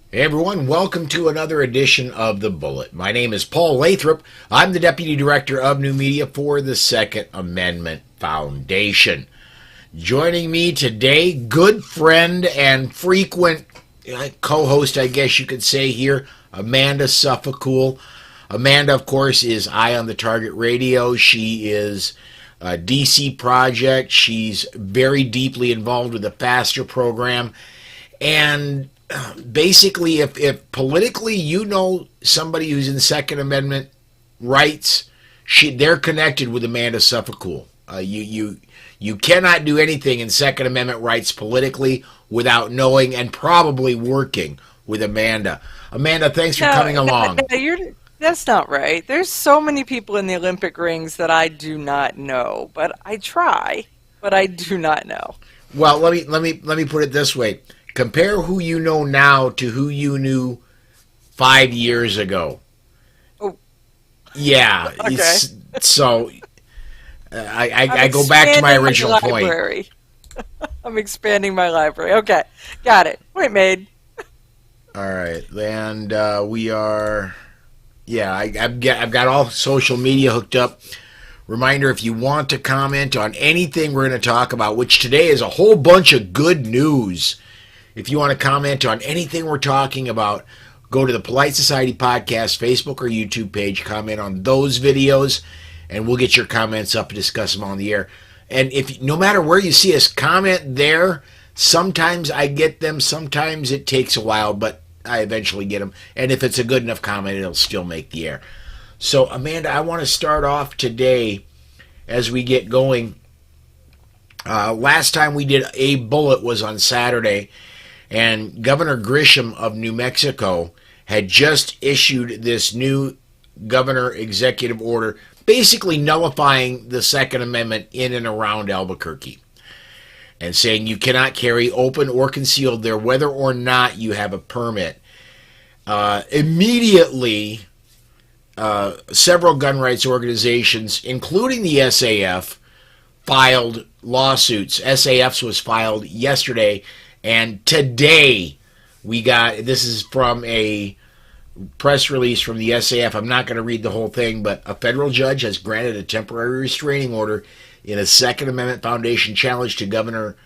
Hey everyone, welcome to another edition of The Bullet. My name is Paul Lathrop. I'm the Deputy Director of New Media for the Second Amendment Foundation. Joining me today, good friend and frequent co-host, I guess you could say here, Amanda Suffolcool. Amanda, of course, is Eye on the Target Radio. She is a DC Project. She's very deeply involved with the FASTER program. And basically, if politically you know somebody who's in Second Amendment rights, they're connected with Amanda Suffolcool. You cannot do anything in Second Amendment rights politically without knowing and probably working with Amanda. Amanda, thanks for No, coming no, along. no, that's not right. There's so many people in the Olympic rings that I do not know, but I try, but I do not know. Well, let me put it this way: compare who you know now to who you knew 5 years ago. Oh, Yeah, okay. it's so. I'm I go back to my expanding my original point. library. I'm expanding my library. Okay, got it. Point made. All right, and we are. Yeah, I've got all social media hooked up. Reminder: if you want to comment on anything we're going to talk about, which today is a whole bunch of good news. If you want to comment on anything we're talking about, go to the Polite Society Podcast Facebook or YouTube page, comment on those videos, and we'll get your comments up and discuss them on the air. And if no matter where you see us, comment there. Sometimes I get them, sometimes it takes a while, but I eventually get them. And if it's a good enough comment, it'll still make the air. So, Amanda, I want to start off today as we get going. Last time we did a bullet was on Saturday, and Governor Grisham of New Mexico had just issued this new governor executive order basically nullifying the Second Amendment in and around Albuquerque and saying you cannot carry open or concealed there whether or not you have a permit. Immediately, several gun rights organizations, including the SAF, filed lawsuits. SAF's was filed yesterday, and today we got, this is from a press release from the SAF. I'm not going to read the whole thing, but a federal judge has granted a temporary restraining order in a Second Amendment Foundation challenge to Governor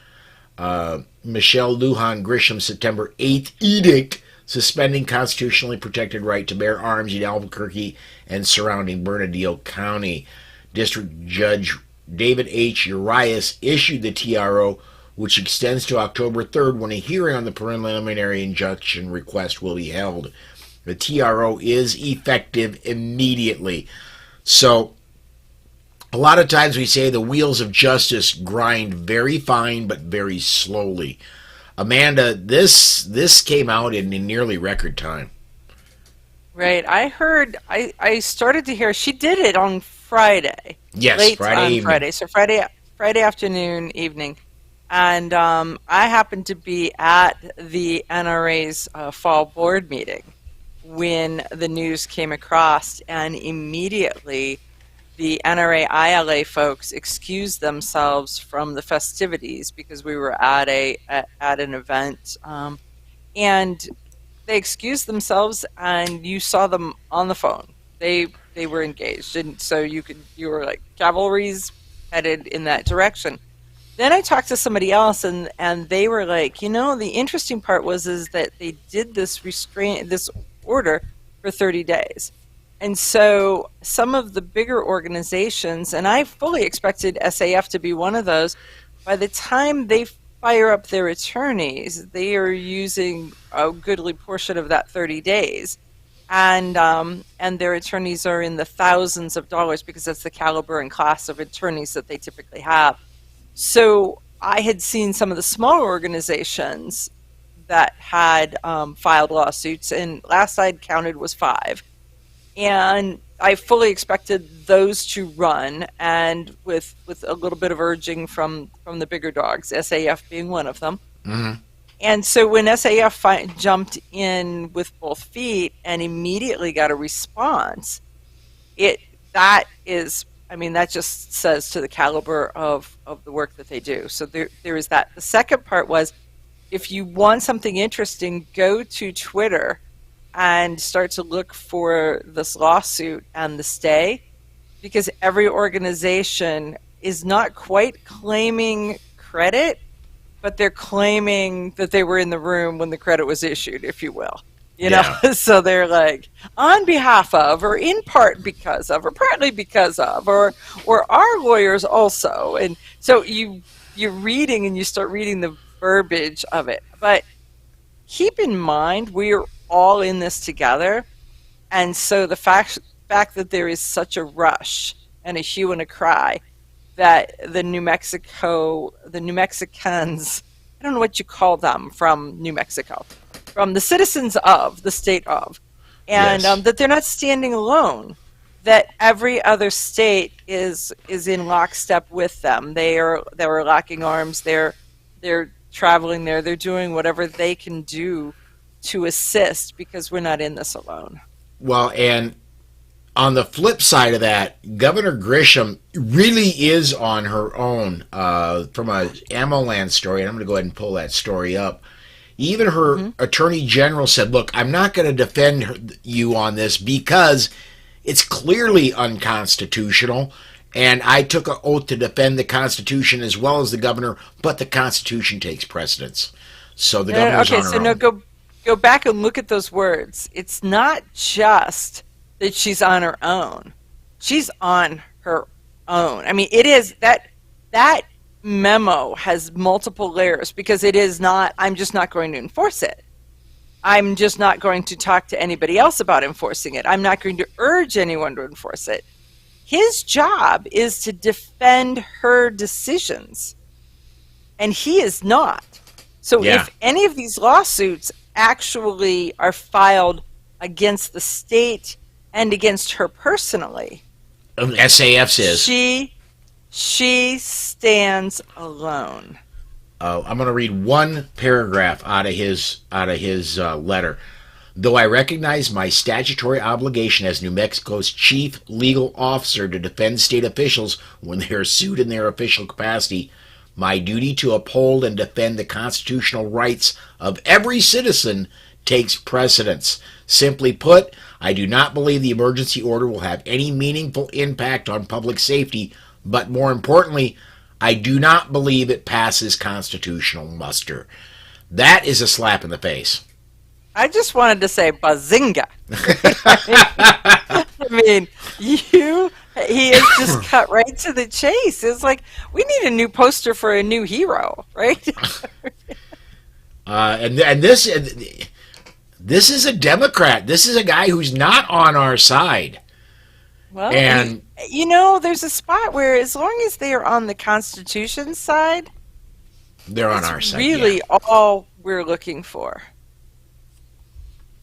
Michelle Lujan Grisham's September 8th edict suspending constitutionally protected right to bear arms in Albuquerque and surrounding Bernalillo County. District Judge David H. Urias issued the TRO, which extends to October 3rd when a hearing on the preliminary injunction request will be held. The TRO is effective immediately. So, a lot of times we say the wheels of justice grind very fine but very slowly. Amanda, this came out in nearly record time. Right. I started to hear she did it on Friday, Yes, late Friday on evening. Friday. So Friday afternoon, evening. And I happened to be at the NRA's fall board meeting when the news came across, and immediately the NRA ILA folks excused themselves from the festivities because we were at an event, and they excused themselves, and you saw them on the phone. They were engaged, and so you were like cavalry's headed in that direction. Then I talked to somebody else, and they were like, the interesting part was is that they did this order for 30 days. And so some of the bigger organizations, and I fully expected SAF to be one of those, by the time they fire up their attorneys, they are using a goodly portion of that 30 days. And their attorneys are in the thousands of dollars because that's the caliber and class of attorneys that they typically have. So I had seen some of the smaller organizations that had filed lawsuits, and last I'd counted was five. And I fully expected those to run, and with a little bit of urging from the bigger dogs, SAF being one of them. Mm-hmm. And so when SAF jumped in with both feet and immediately got a response, it that is, I mean, that just says to the caliber of the work that they do. So there is that. The second part was if you want something interesting, go to Twitter and start to look for this lawsuit and the stay, because every organization is not quite claiming credit, but they're claiming that they were in the room when the credit was issued, if you will. You know, Yeah. so they're like, on behalf of, or in part because of, or partly because of, or our lawyers also. And so you're reading and you start reading the verbiage of it. But keep in mind, we're all in this together. And so the fact that there is such a rush and a hue and a cry that the New Mexicans, I don't know what you call them from New Mexico, from the citizens of the state of, and Yes. that they're not standing alone. That every other state is in lockstep with them. They're locking arms. They're traveling there. They're doing whatever they can do to assist, because we're not in this alone. Well, and on the flip side of that, Governor Grisham really is on her own from a AmmoLand story, and I'm going to go ahead and pull that story up. Even her attorney general said, look, I'm not going to defend you on this because it's clearly unconstitutional, and I took an oath to defend the Constitution as well as the governor, but the Constitution takes precedence. So the governor's Okay, on her so no, own. go back and look at those words. It's not just that she's on her own. She's on her own. I mean, it is that memo has multiple layers, because it is not, I'm just not going to enforce it. I'm just not going to talk to anybody else about enforcing it. I'm not going to urge anyone to enforce it. His job is to defend her decisions, and he is not. So Yeah. if any of these lawsuits actually are filed against the state and against her personally, SAF says, she stands alone. I'm going to read one paragraph out of his letter. Though I recognize my statutory obligation as New Mexico's chief legal officer to defend state officials when they are sued in their official capacity, my duty to uphold and defend the constitutional rights of every citizen takes precedence. Simply put, I do not believe the emergency order will have any meaningful impact on public safety, but more importantly, I do not believe it passes constitutional muster. That is a slap in the face. I just wanted to say bazinga. I mean, he is just cut right to the chase. It's like, we need a new poster for a new hero, right? And this is a Democrat. This is a guy who's not on our side. Well, And there's a spot where, as long as they are on the Constitution side, they're on it's our side. really all we're looking for.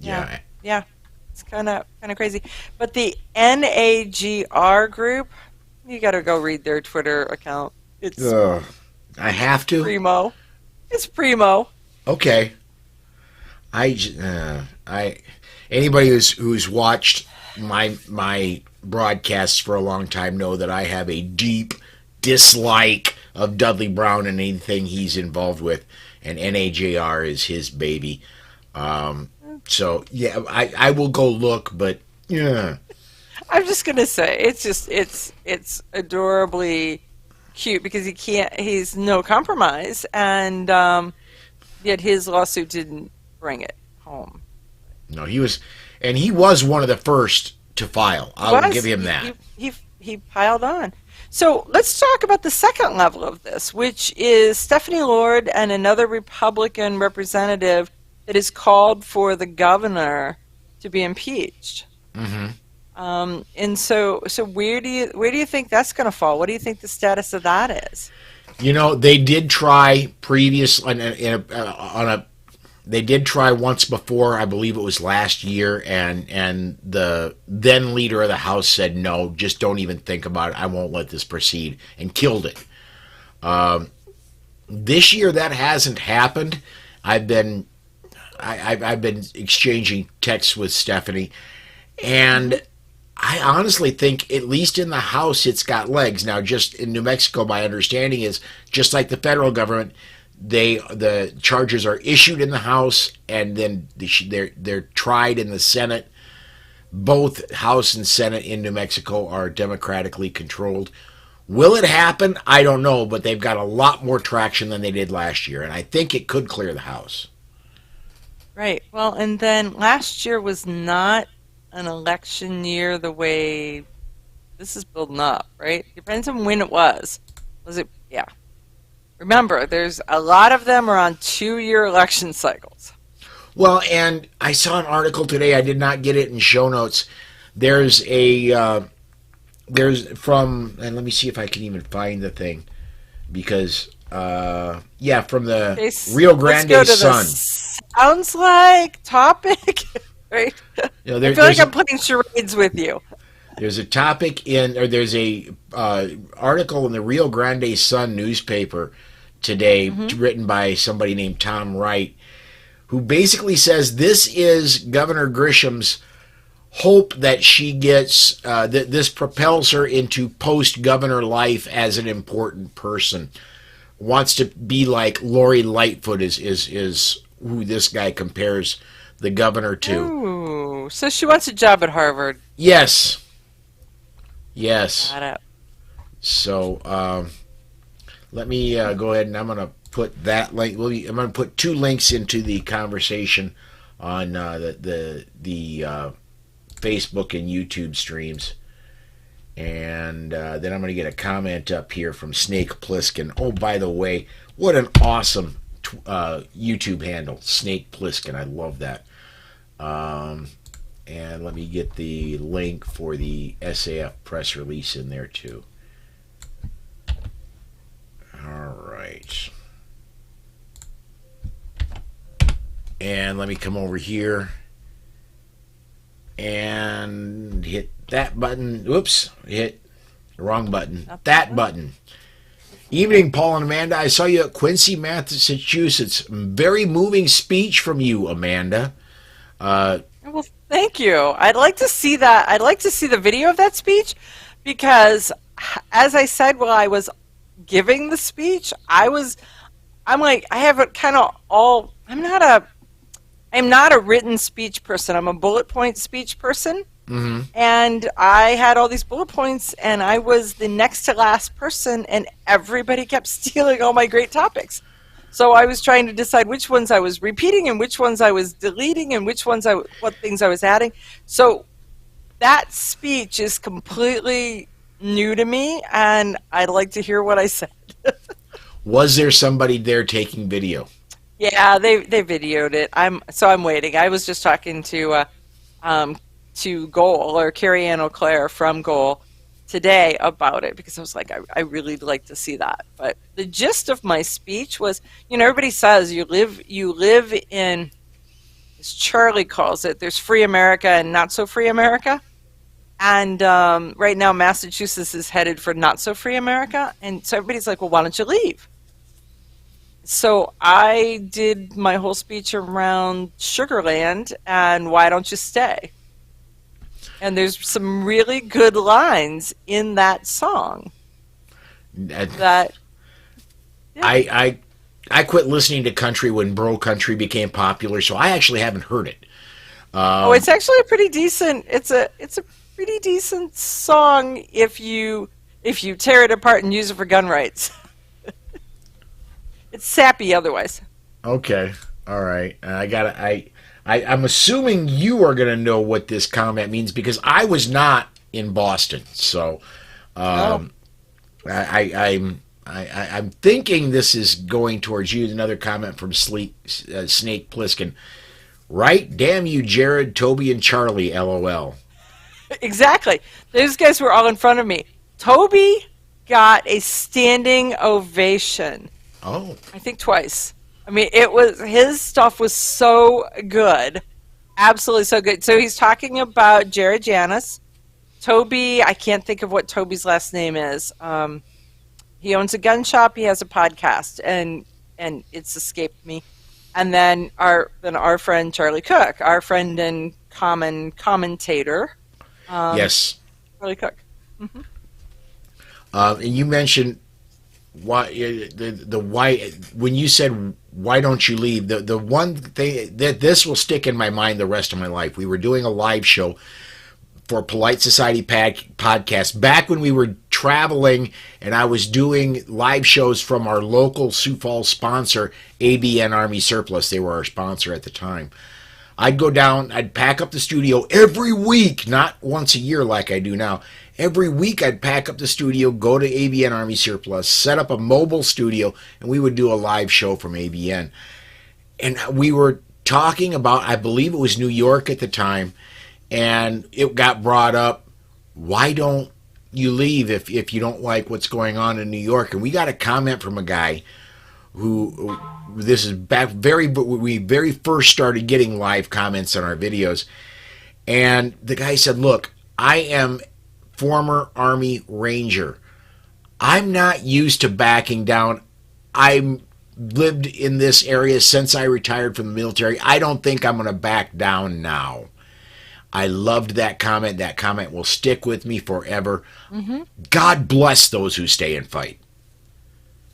Yeah. Yeah, it's kind of crazy. But the NAGR group, you got to go read their Twitter account. It's Ugh. I have to. primo. It's primo. Okay. I anybody who's watched my broadcasts for a long time know that I have a deep dislike of Dudley Brown and anything he's involved with, and NAJR is his baby. So yeah, I will go look, but yeah, I'm just gonna say it's adorably cute, because he's no compromise, and yet his lawsuit didn't bring it home. no, he was one of the first to file. I'll give him that. He piled on. So let's talk about the second level of this, which is Stephanie Lord and another Republican representative that has called for the governor to be impeached. And so where do you think that's going to fall? What do you think the status of that is? They did try they did try once before. I believe it was last year, and the then leader of the House said no, just don't even think about it. I won't let this proceed, and killed it. This year that hasn't happened. I've been exchanging texts with Stephanie, and I honestly think, at least in the House, it's got legs. Now, just in New Mexico, my understanding is, just like the federal government, the charges are issued in the House, and then they're tried in the Senate. Both House and Senate in New Mexico are democratically controlled. Will it happen? I don't know, but they've got a lot more traction than they did last year, and I think it could clear the House. Right. Well, and then last year was not an election year the way this is building up, right? Depends on when it was. Was it? Yeah. Remember, there's a lot of them are on 2-year election cycles. Well, and I saw an article today. I did not get it in show notes. There's from, and let me see if I can even find the thing, because yeah, from the Okay, Rio let's Grande go to the Sun. sounds like topic, right? You know, I feel like I'm playing charades with you. there's a topic in, or there's a article in the Rio Grande Sun newspaper today, written by somebody named Tom Wright, who basically says this is Governor Grisham's hope that she gets, that this propels her into post-governor life as an important person. Wants to be like Lori Lightfoot is who this guy compares the governor to. Ooh, so she wants a job at Harvard. Yes. Yes. Got it. So let me go ahead, and I'm going to put that link. I'm going to put 2 links into the conversation on the Facebook and YouTube streams, and then I'm going to get a comment up here from Snake Plissken. Oh, by the way, what an awesome YouTube handle, Snake Plissken. I love that. And let me get the link for the SAF press release in there too. All right. And let me come over here and hit that button. Oops, hit the wrong button. Not That button. Evening, Paul and Amanda. I saw you at Quincy, Massachusetts. Very moving speech from you, Amanda. Well, thank you. I'd like to see that. I'd like to see the video of that speech because, as I said while I was giving the speech, I'm like, I have a kind of all. I'm not a written speech person. I'm a bullet point speech person. Mm-hmm. And I had all these bullet points, and I was the next to last person, and everybody kept stealing all my great topics. So I was trying to decide which ones I was repeating and which ones I was deleting and what things I was adding. So that speech is completely new to me, and I'd like to hear what I said. Was there somebody there taking video? Yeah, they videoed it. I'm waiting. I was just talking to Goal, or Carrie Ann O'Clair from Goal, today about it because I was like, I really like to see that. But the gist of my speech was, everybody says you live in, as Charlie calls it, there's free America and not so free America. And right now Massachusetts is headed for not so free America. And so everybody's like, well, why don't you leave? So I did my whole speech around Sugarland and why don't you stay? And there's some really good lines in that song. That yeah. I quit listening to country when bro country became popular, so I actually haven't heard it. It's actually a pretty decent. It's a pretty decent song if you tear it apart and use it for gun rights. It's sappy otherwise. Okay, all right. I'm assuming you are going to know what this comment means because I was not in Boston, so I'm thinking this is going towards you. Another comment from Snake Plissken. Right? Damn you, Jared, Toby, and Charlie. LOL. Exactly. Those guys were all in front of me. Toby got a standing ovation. Oh. I think twice. I mean, his stuff was so good. Absolutely so good. So he's talking about Jared Janis. Toby, I can't think of what Toby's last name is. He owns a gun shop. He has a podcast, and it's escaped me. And then our friend Charlie Cook, our friend and common commentator. Yes. Charlie Cook. Mm-hmm. And you mentioned why the why when you said why don't you leave, the one thing that this will stick in my mind the rest of my life. We were doing a live show for Polite Society podcast back when we were traveling, and I was doing live shows from our local Sioux Falls sponsor, ABN Army Surplus. They were our sponsor at the time. I'd go down, I'd pack up the studio every week, not once a year like I do now. Every week I'd pack up the studio, go to ABN Army Surplus, set up a mobile studio, and we would do a live show from ABN. And we were talking about, I believe it was New York at the time, and it got brought up, why don't you leave if you don't like what's going on in New York? And we got a comment from a guy who, this is back we very first started getting live comments on our videos, and the guy said, look, I am former Army Ranger. I'm not used to backing down. I lived in this area since I retired from the military. I don't think I'm going to back down now. I loved that comment. That comment will stick with me forever. Mm-hmm. God bless those who stay and fight.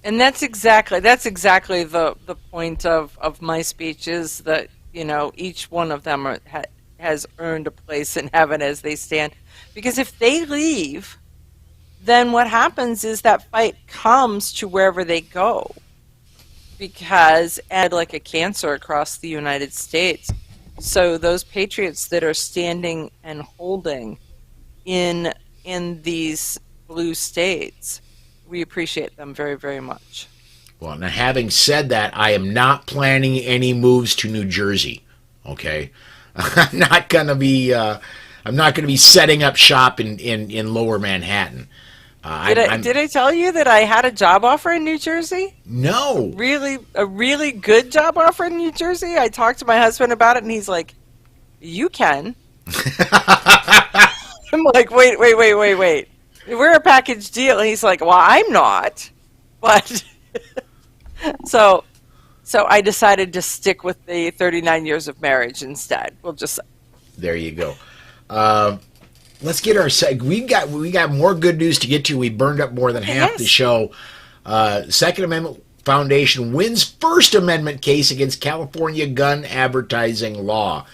And that's exactly the point of my speech, is that, you know, each one of them has earned a place in heaven as they stand. Because if they leave, then what happens is that fight comes to wherever they go. Because and like a cancer across the United States. So those patriots that are standing and holding in these blue states, we appreciate them very, very much. Well, now having said that, I am not planning any moves to New Jersey. Okay, I'm not gonna be setting up shop in Lower Manhattan. Did I tell you that I had a job offer in New Jersey? No. A really good job offer in New Jersey? I talked to my husband about it, and he's like, you can. I'm like, wait. We're a package deal. And he's like, well, I'm not. But so I decided to stick with the 39 years of marriage instead. We'll just say. There you go. Let's get our we got more good news to get to. We burned up more than half the show. Second Amendment Foundation wins First Amendment case against California gun advertising law.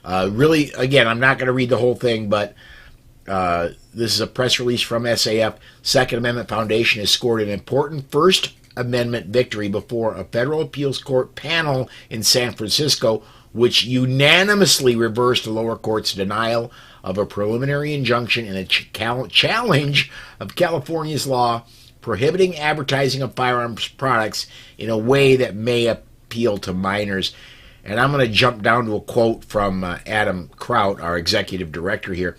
Really, again, I'm not going to read the whole thing, but this is a press release from SAF. Second Amendment Foundation has scored an important First Amendment victory before a federal appeals court panel in San Francisco, which unanimously reversed the lower court's denial of a preliminary injunction in a challenge of California's law prohibiting advertising of firearms products in a way that may appeal to minors. And I'm going to jump down to a quote from Adam Kraut, our executive director here.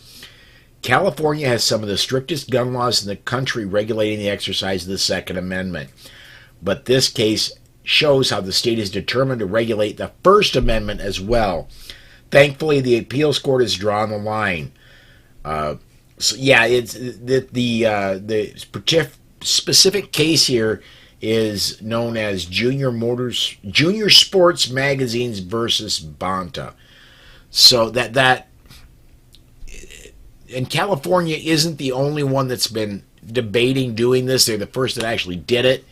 California has some of the strictest gun laws in the country regulating the exercise of the Second Amendment. But this case shows how the state is determined to regulate the First Amendment as well. Thankfully, the appeals court has drawn the line. So yeah, it's the specific case here is known as Junior Sports Magazines versus Bonta. So that and California isn't the only one that's been debating doing this. They're the first that actually did it.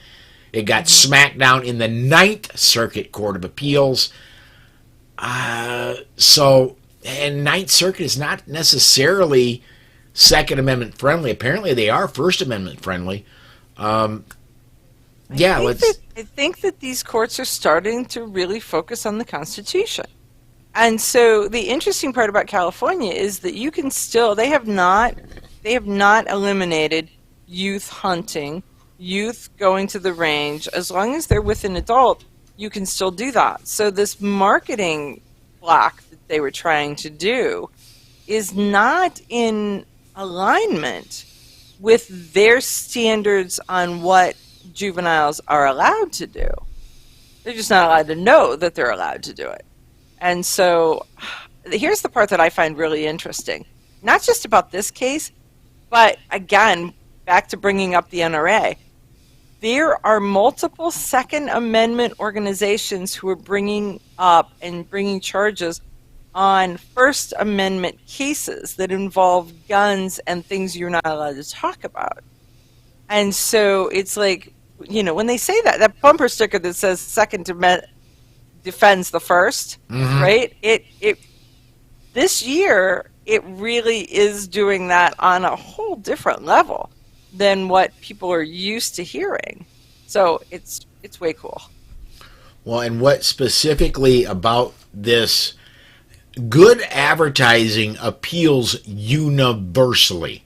It got smacked down in the Ninth Circuit Court of Appeals. And Ninth Circuit is not necessarily Second Amendment friendly. Apparently, they are First Amendment friendly. I think that these courts are starting to really focus on the Constitution. And so the interesting part about California is that you can still, they have not eliminated youth hunting, youth going to the range. As long as they're with an adult, you can still do that. So this marketing block that they were trying to do is not in alignment with their standards on what juveniles are allowed to do. They're just not allowed to know that they're allowed to do it. And so here's the part that I find really interesting. Not just about this case, but again, back to bringing up the NRA. There are multiple Second Amendment organizations who are bringing up and bringing charges on First Amendment cases that involve guns and things you're not allowed to talk about. And so it's like, when they say that, that bumper sticker that says second defends the first, right? It this year it really is doing that on a whole different level than what people are used to hearing. So it's way cool. Well, and what specifically about this good advertising appeals universally?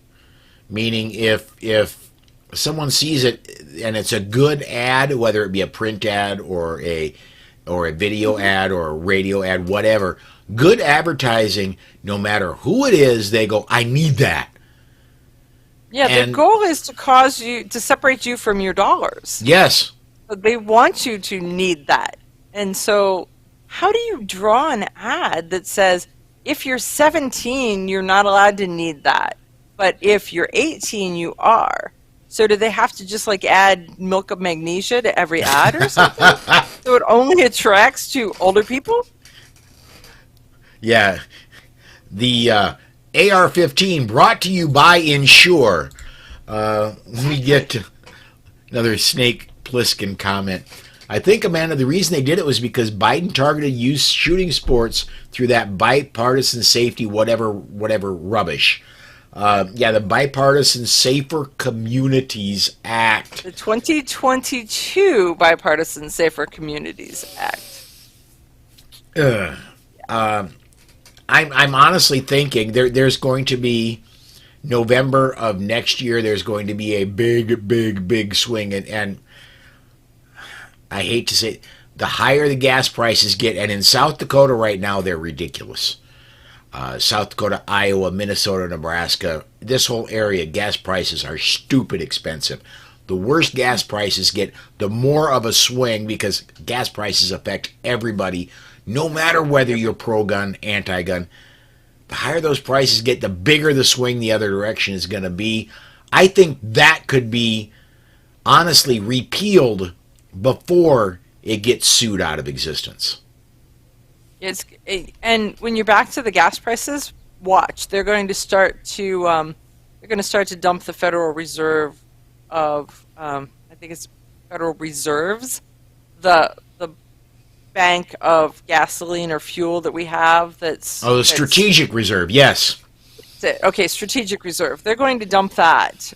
Meaning if someone sees it and it's a good ad, whether it be a print ad or a video ad or a radio ad, whatever, good advertising, no matter who it is, they go, I need that. Yeah, And the goal is to cause you to separate you from your dollars. yes, But they want you to need that. And so how do you draw an ad that says if you're 17, you're not allowed to need that, but if you're 18, you are? So do they have to just like add milk of magnesia to every ad or something? So it only attracts to older people? yeah. The AR-15 brought to you by Insure. We get to another Snake Plissken comment. I think, Amanda, the reason they did it was because Biden targeted youth shooting sports through that bipartisan safety whatever rubbish. Yeah, the Bipartisan Safer Communities Act. The 2022 Bipartisan Safer Communities Act. I'm honestly thinking there's going to be November of next year. There's going to be a big swing, and I hate to say it, the higher the gas prices get, and in South Dakota right now they're ridiculous. South Dakota, Iowa, Minnesota, Nebraska, this whole area, gas prices are stupid expensive. The worse gas prices get, the more of a swing, because gas prices affect everybody, no matter whether you're pro-gun, anti-gun. The higher those prices get, the bigger the swing the other direction is going to be. I think that could be, honestly, repealed before it gets sued out of existence. And when you're back to the gas prices, watch. They're going to start to dump the Federal Reserve of I think it's Federal Reserves, the bank of gasoline or fuel that we have. The strategic reserve, yes. Okay, strategic reserve. They're going to dump that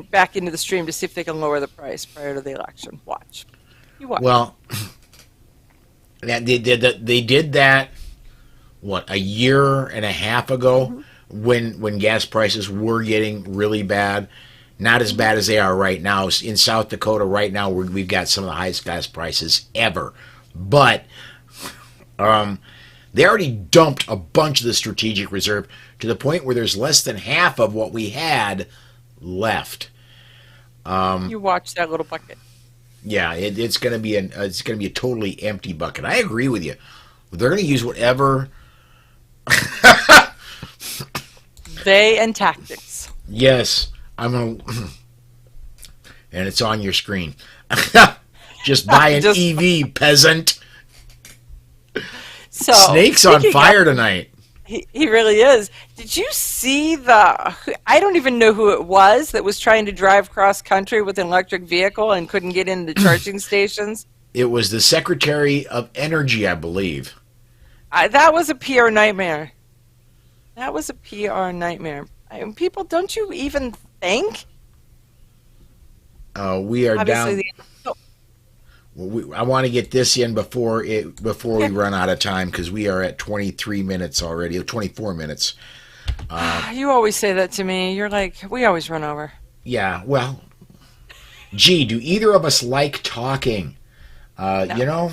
back into the stream to see if they can lower the price prior to the election. Watch. You watch. Well, they did that, what, a year and a half ago, when gas prices were getting really bad. Not as bad as they are right now. In South Dakota right now, we've got some of the highest gas prices ever. But they already dumped a bunch of the strategic reserve to the point where there's less than half of what we had left. You watch that little bucket. Yeah, it's going to be a totally empty bucket. I agree with you. They're going to use whatever. They and tactics. Yes, I'm going to, and it's on your screen. Just buy an EV, peasant. So Snake's on fire tonight. He really is. Did you see I don't even know who it was that was trying to drive cross country with an electric vehicle and couldn't get into charging stations? It was the Secretary of Energy, I believe. That was a PR nightmare. That was a PR nightmare. People, don't you even think? We are Obviously, down. I want to get this in before we run out of time, because we are at 23 minutes already, 24 minutes. You always say that to me. You're like, we always run over. Yeah, well, gee, do either of us like talking? No. You know?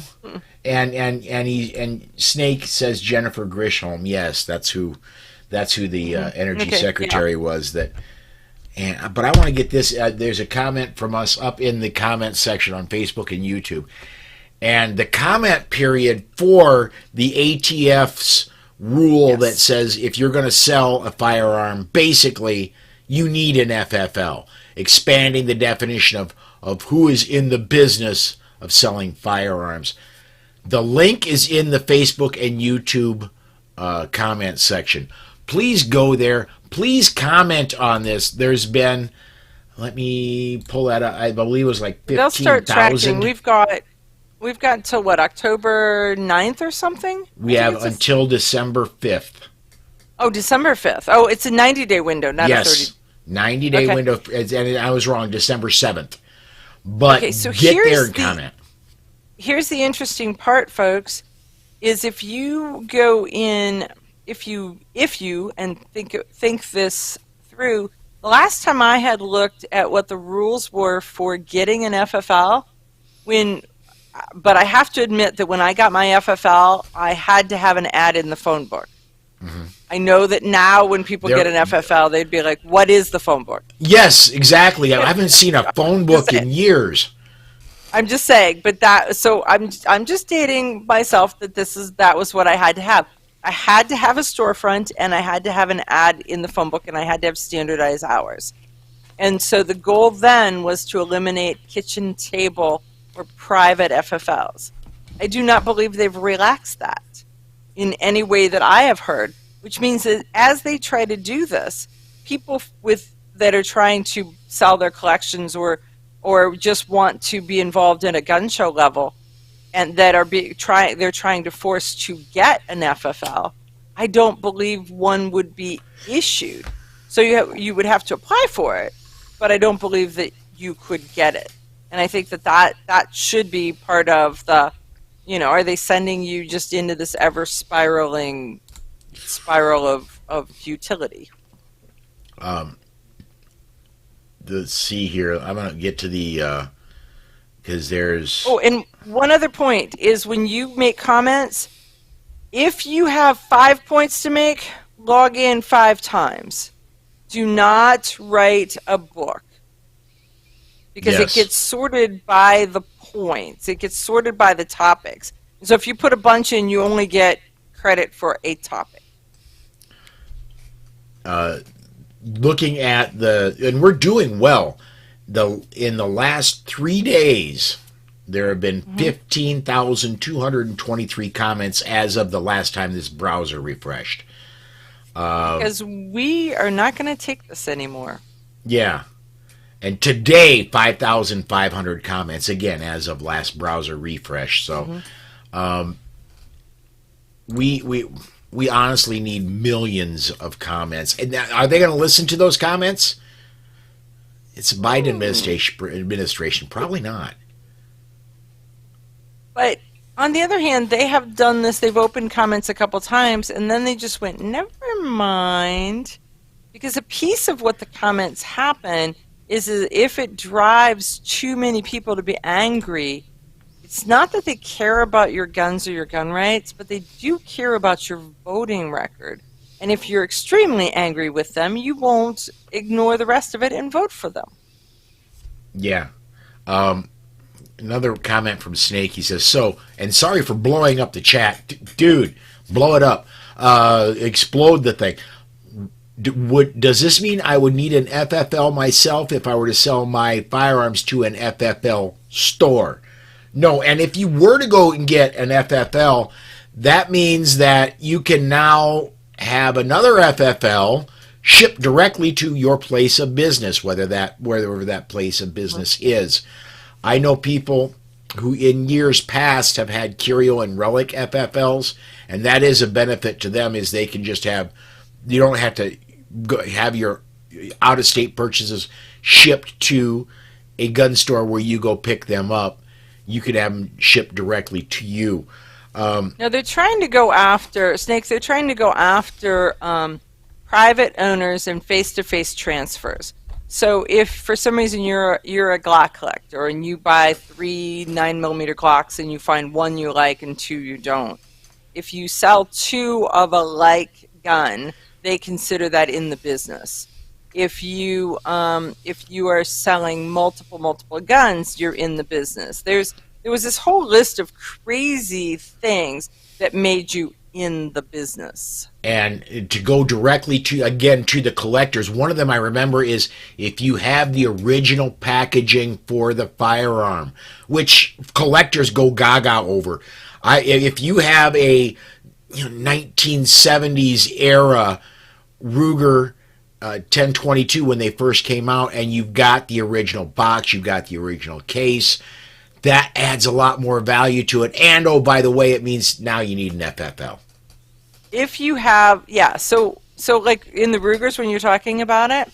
And Snake says Jennifer Grisham. Yes, that's who the energy secretary was. But I want to get this. There's a comment from us up in the comment section on Facebook and YouTube, and the comment period for the ATF's rule that says if you're going to sell a firearm, basically you need an FFL, expanding the definition of who is in the business of selling firearms. The link is in the Facebook and YouTube comment section. Please go there. Please comment on this. There's been, Let me pull that up. I believe it was like They'll start tracking. 15,000. We've got until what, October 9th or something? We have until December 5th. Oh, December 5th. Oh, it's a 90-day window, not a 30. Yes, 90-day Okay. window, and I was wrong, December 7th. But Okay, so get there and comment. Here's the interesting part, folks, is if you go in, if you and think this through, the last time I had looked at what the rules were for getting an FFL, but I have to admit that when I got my FFL, I had to have an ad in the phone book. Mm-hmm. I know that now when people get an FFL, they'd be like, what is the phone book? Yes, exactly. I haven't seen a phone book in years. I'm just saying, but I'm just stating myself that that was what I had to have. I had to have a storefront, and I had to have an ad in the phone book, and I had to have standardized hours. And so the goal then was to eliminate kitchen table or private FFLs. I do not believe they've relaxed that in any way that I have heard, which means that as they try to do this, people that are trying to sell their collections or just want to be involved in a gun show level and that are they're trying to force to get an FFL, I don't believe one would be issued. So you would have to apply for it, but I don't believe that you could get it. And I think that should be part of the, are they sending you just into this ever spiraling spiral of futility? Let's see here. I'm going to get to the, because there's... Oh, and one other point is when you make comments, if you have 5 points to make, log in 5 times. Do not write a book. Because Yes. it gets sorted by the points. It gets sorted by the topics. So if you put a bunch in, you only get credit for a topic. Looking at and we're doing well. In the last 3 days, there have been 15,223 comments as of the last time this browser refreshed. Because we are not going to take this anymore. Yeah. And today, 5,500 comments, again, as of last browser refresh. So we honestly need millions of comments. And now, are they going to listen to those comments? It's Biden administration. Probably not. But on the other hand, they have done this. They've opened comments a couple times, and then they just went, never mind. Because a piece of what the comments happen is if it drives too many people to be angry, it's not that they care about your guns or your gun rights, but they do care about your voting record. And if you're extremely angry with them, you won't ignore the rest of it and vote for them. Yeah. Another comment from Snake. He says, and sorry for blowing up the chat. Dude, blow it up. Explode the thing. Does this mean I would need an FFL myself if I were to sell my firearms to an FFL store? No, and if you were to go and get an FFL, that means that you can now have another FFL shipped directly to your place of business, wherever that place of business is. I know people who in years past have had Curio and Relic FFLs, and that is a benefit to them, is they can just you don't have to have your out-of-state purchases shipped to a gun store where you go pick them up. You could have them shipped directly to you. Now they're trying to go after Snakes. They're trying to go after private owners and face-to-face transfers. So if for some reason you're a Glock collector and you buy 3 9mm Glocks and you find one you like and 2 you don't, if you sell 2 of a like gun, they consider that in the business. If you are selling multiple guns, you're in the business. There was this whole list of crazy things that made you in the business. And to go directly to the collectors, one of them I remember is if you have the original packaging for the firearm, which collectors go gaga over. If you have a 1970s era Ruger 1022 when they first came out, and you've got the original box, you've got the original case. That adds a lot more value to it. And oh, by the way, it means now you need an FFL. If you have, yeah, so like in the Rugers when you're talking about it,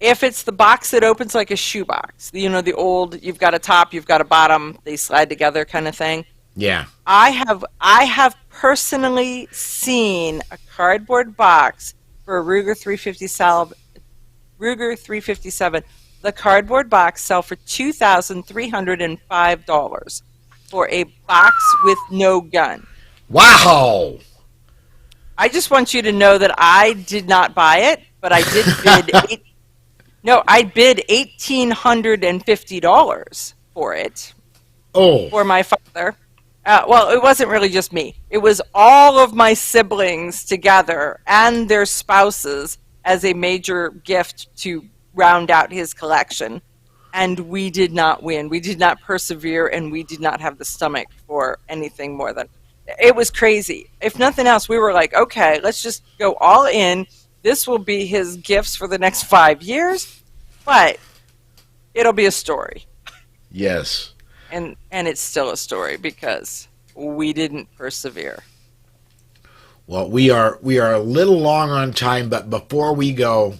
if it's the box that opens like a shoebox, you know, the old, you've got a top, you've got a bottom, they slide together kind of thing. Yeah. I have personally seen a cardboard box for a Ruger 357. The cardboard box sell for $2,305 for a box with no gun. Wow. I just want you to know that I did not buy it, but I did bid I bid $1,850 for it. Oh. For my father. Well, it wasn't really just me. It was all of my siblings together and their spouses as a major gift to round out his collection. And we did not win. We did not persevere, and we did not have the stomach for anything more than... It was crazy. If nothing else, we were like, okay, let's just go all in. This will be his gifts for the next 5 years, but it'll be a story. Yes. And it's still a story because we didn't persevere. Well, we are a little long on time, but before we go,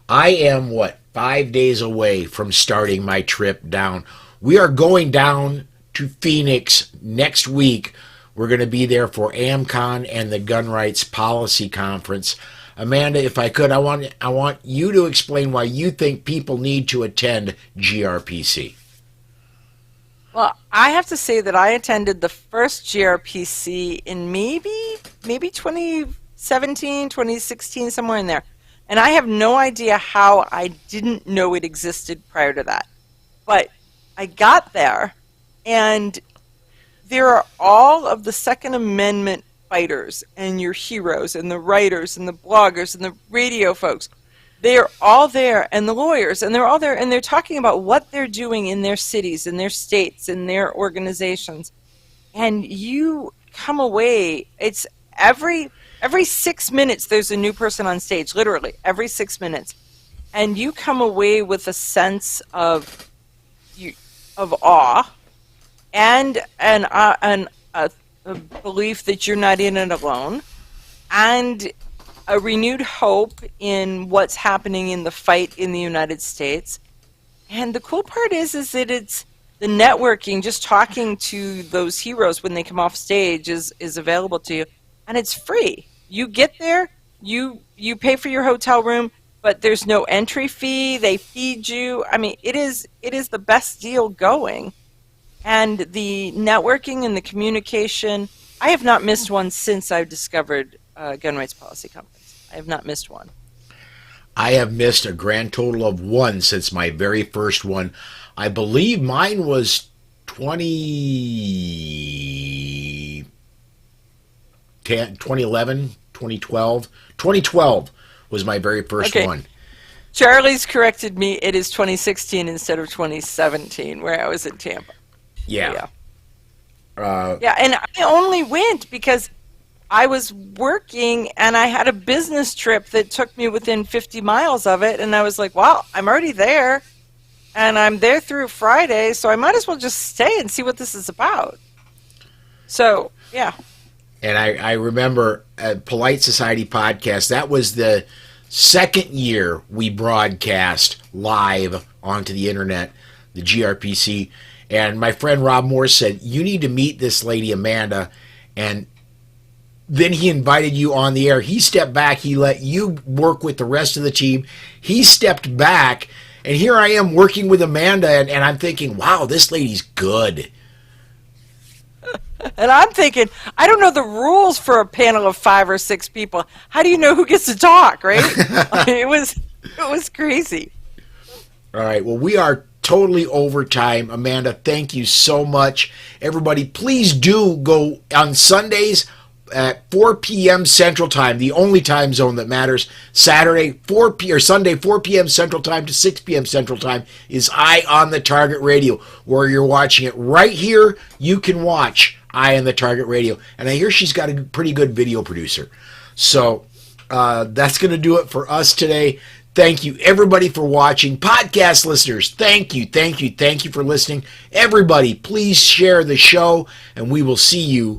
I am 5 days away from starting my trip down. We are going down to Phoenix next week. We're going to be there for AmCon and the Gun Rights Policy Conference. Amanda, if I could, I want you to explain why you think people need to attend GRPC. Well, I have to say that I attended the first GRPC in maybe 2017, 2016, somewhere in there. And I have no idea how I didn't know it existed prior to that. But I got there, and there are all of the Second Amendment fighters and your heroes and the writers and the bloggers and the radio folks. They are all there, and the lawyers, and they're all there, and they're talking about what they're doing in their cities, in their states, in their organizations. And you come away, it's every 6 minutes there's a new person on stage, literally, every 6 minutes. And you come away with a sense of awe and a belief that you're not in it alone, and a renewed hope in what's happening in the fight in the United States. And the cool part is that it's the networking, just talking to those heroes when they come off stage is available to you, and it's free. You get there, you pay for your hotel room, but there's no entry fee. They feed you. I mean, it is the best deal going. And the networking and the communication, I have not missed one since I've discovered Gun Rights Policy Conference. I have not missed one. I have missed a grand total of one since my very first one. I believe mine was 2011, 2012. 2012 was my very first one. Charlie's corrected me. It is 2016 instead of 2017, where I was in Tampa. Yeah. Yeah, and I only went because I was working and I had a business trip that took me within 50 miles of it, and I was like, well, I'm already there, and I'm there through Friday, so I might as well just stay and see what this is about. So, yeah. And I remember at Polite Society Podcast, that was the second year we broadcast live onto the internet, the GRPC. And my friend Rob Morse said, you need to meet this lady, Amanda. And then he invited you on the air. He stepped back. He let you work with the rest of the team. He stepped back. And here I am working with Amanda. And I'm thinking, wow, this lady's good. And I'm thinking, I don't know the rules for a panel of 5 or 6 people. How do you know who gets to talk, right? It was crazy. All right. Well, we are totally over time. Amanda, thank you so much. Everybody, please do go on Sundays at 4 p.m. Central Time, the only time zone that matters. Sunday 4 p.m. Central Time to 6 p.m. Central Time is Eye on the Target Radio, where you're watching it right here. You can watch Eye on the Target Radio. And I hear she's got a pretty good video producer. So that's going to do it for us today. Thank you, everybody, for watching. Podcast listeners, thank you for listening. Everybody, please share the show, and we will see you